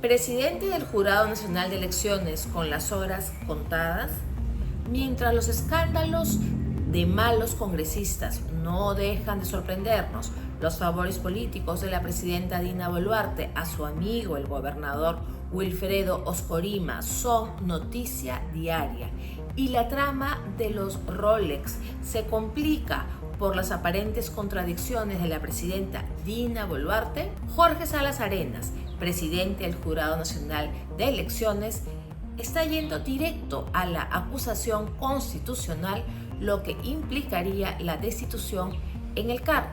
presidente del Jurado Nacional de Elecciones con las horas contadas, mientras los escándalos de malos congresistas no dejan de sorprendernos, los favores políticos de la presidenta Dina Boluarte a su amigo el gobernador Wilfredo Oscorima son noticia diaria y la trama de los Rolex se complica por las aparentes contradicciones de la presidenta Dina Boluarte. Jorge Salas Arenas, presidente del Jurado Nacional de Elecciones, está yendo directo a la acusación constitucional, lo que implicaría la destitución en el cargo.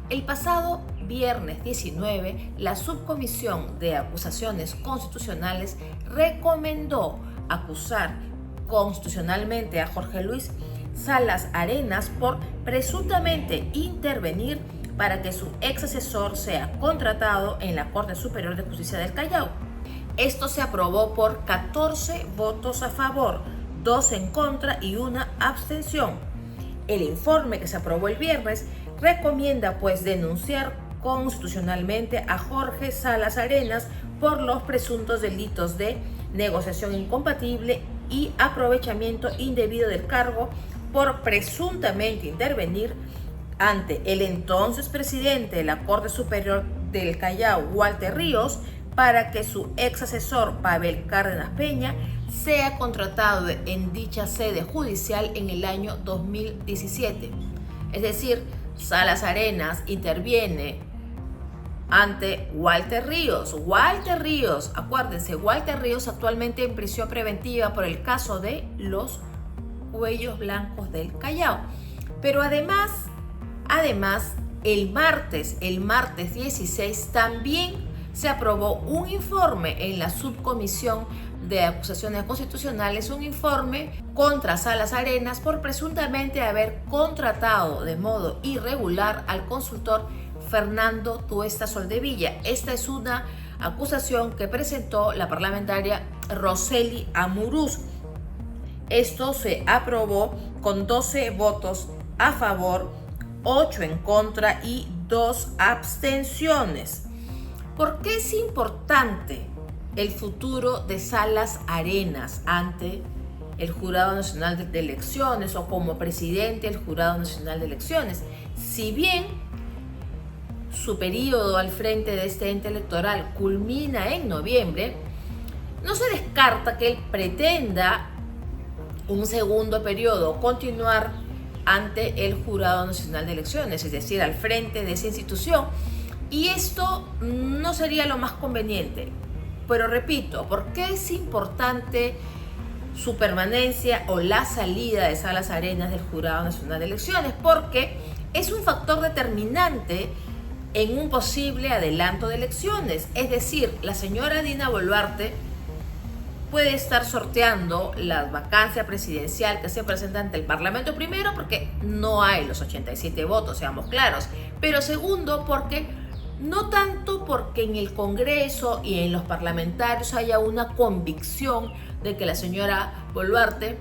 El pasado viernes 19, la Subcomisión de Acusaciones Constitucionales recomendó acusar constitucionalmente a Jorge Luis Salas Arenas por presuntamente intervenir para que su ex asesor sea contratado en la Corte Superior de Justicia del Callao. Esto se aprobó por 14 votos a favor, 2 en contra y 1 abstención. El informe que se aprobó el viernes recomienda pues denunciar constitucionalmente a Jorge Salas Arenas por los presuntos delitos de negociación incompatible y aprovechamiento indebido del cargo por presuntamente intervenir ante el entonces presidente de la Corte Superior del Callao, Walter Ríos, para que su ex asesor, Pavel Cárdenas Peña, sea contratado en dicha sede judicial en el año 2017. Es decir, Salas Arenas interviene ante Walter Ríos. Walter Ríos, acuérdense, Walter Ríos actualmente en prisión preventiva por el caso de los cuellos blancos del Callao. Pero además, el martes 16 también se aprobó un informe en la Subcomisión de Acusaciones Constitucionales, un informe contra Salas Arenas por presuntamente haber contratado de modo irregular al consultor Fernando Tuesta Soldevilla. Esta es una acusación que presentó la parlamentaria Rosely Amuruz. Esto se aprobó con 12 votos a favor, 8 en contra y 2 abstenciones. ¿Por qué es importante el futuro de Salas Arenas ante el Jurado Nacional de Elecciones o como presidente del Jurado Nacional de Elecciones? Si bien su periodo al frente de este ente electoral culmina en noviembre, no se descarta que él pretenda un segundo periodo continuar ante el Jurado Nacional de Elecciones, es decir, al frente de esa institución. Y esto no sería lo más conveniente. Pero repito, ¿por qué es importante su permanencia o la salida de Salas Arenas del Jurado Nacional de Elecciones? Porque es un factor determinante en un posible adelanto de elecciones. Es decir, la señora Dina Boluarte puede estar sorteando la vacancia presidencial que se presenta ante el Parlamento, primero porque no hay los 87 votos, seamos claros, pero segundo porque no tanto porque en el Congreso y en los parlamentarios haya una convicción de que la señora Boluarte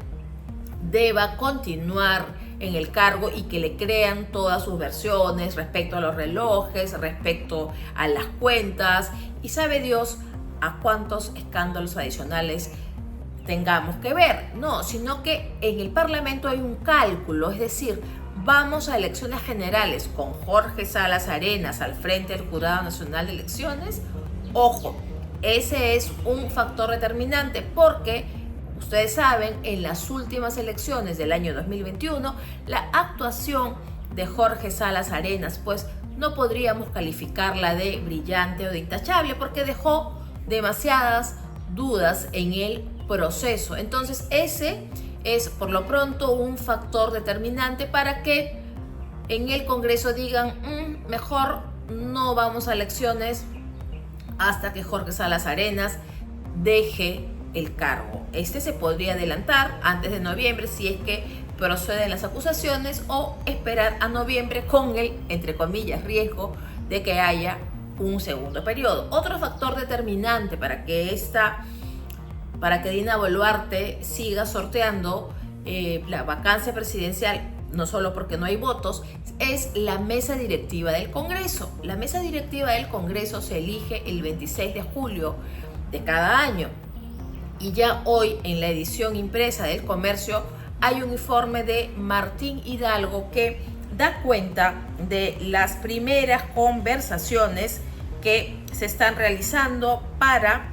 deba continuar en el cargo y que le crean todas sus versiones respecto a los relojes, respecto a las cuentas y sabe Dios a cuántos escándalos adicionales tengamos que ver. No, sino que en el Parlamento hay un cálculo, es decir, vamos a elecciones generales con Jorge Salas Arenas al frente del Jurado Nacional de Elecciones. Ojo, ese es un factor determinante porque ustedes saben, en las últimas elecciones del año 2021, la actuación de Jorge Salas Arenas, pues no podríamos calificarla de brillante o de intachable porque dejó demasiadas dudas en el proceso. Entonces ese es por lo pronto un factor determinante para que en el Congreso digan mejor no vamos a elecciones hasta que Jorge Salas Arenas deje el cargo. Este se podría adelantar antes de noviembre si es que proceden las acusaciones o esperar a noviembre con el, entre comillas, riesgo de que haya un segundo periodo. Otro factor determinante para que Dina Boluarte siga sorteando la vacancia presidencial, no solo porque no hay votos, es la mesa directiva del Congreso. La mesa directiva del Congreso se elige el 26 de julio de cada año. Y ya hoy en la edición impresa del Comercio hay un informe de Martín Hidalgo que da cuenta de las primeras conversaciones que se están realizando para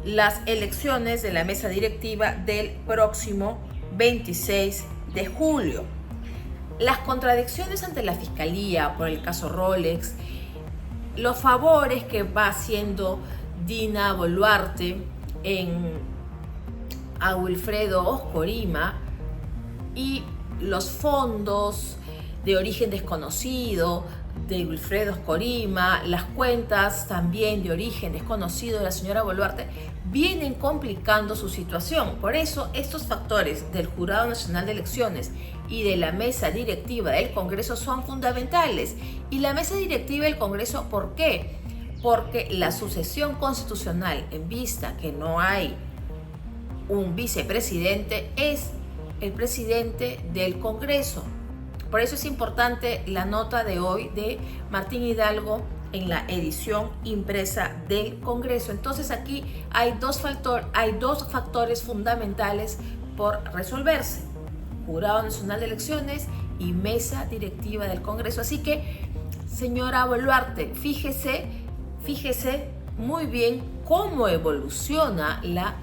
las elecciones de la mesa directiva del próximo 26 de julio. Las contradicciones ante la Fiscalía por el caso Rolex, los favores que va haciendo Dina Boluarte a Wilfredo Oscorima y los fondos de origen desconocido de Wilfredo Oscorima, las cuentas también de origen desconocido de la señora Boluarte, vienen complicando su situación. Por eso estos factores del Jurado Nacional de Elecciones y de la mesa directiva del Congreso son fundamentales. Y la mesa directiva del Congreso, ¿por qué? Porque la sucesión constitucional, en vista que no hay un vicepresidente, es el presidente del Congreso. Por eso es importante la nota de hoy de Martín Hidalgo en la edición impresa del Congreso. Entonces aquí hay dos factores fundamentales por resolverse: Jurado Nacional de Elecciones y mesa directiva del Congreso. Así que, señora Boluarte, fíjese muy bien cómo evoluciona la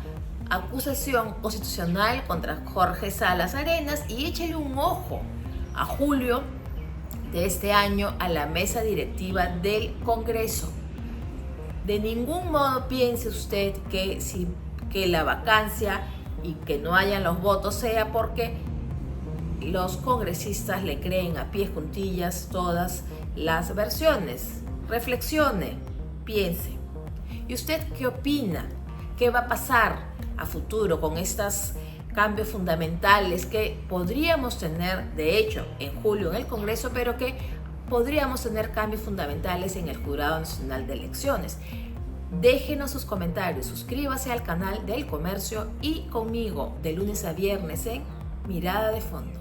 acusación constitucional contra Jorge Salas Arenas y échale un ojo a julio de este año a la mesa directiva del Congreso. De ningún modo piense usted que la vacancia y que no hayan los votos sea porque los congresistas le creen a pies juntillas todas las versiones. Reflexione, piense. ¿Y usted qué opina? ¿Qué va a pasar a futuro con estos cambios fundamentales que podríamos tener, de hecho, en julio en el Congreso, pero que podríamos tener cambios fundamentales en el Jurado Nacional de Elecciones? Déjenos sus comentarios, suscríbase al canal del Comercio y conmigo de lunes a viernes en Mirada de Fondo.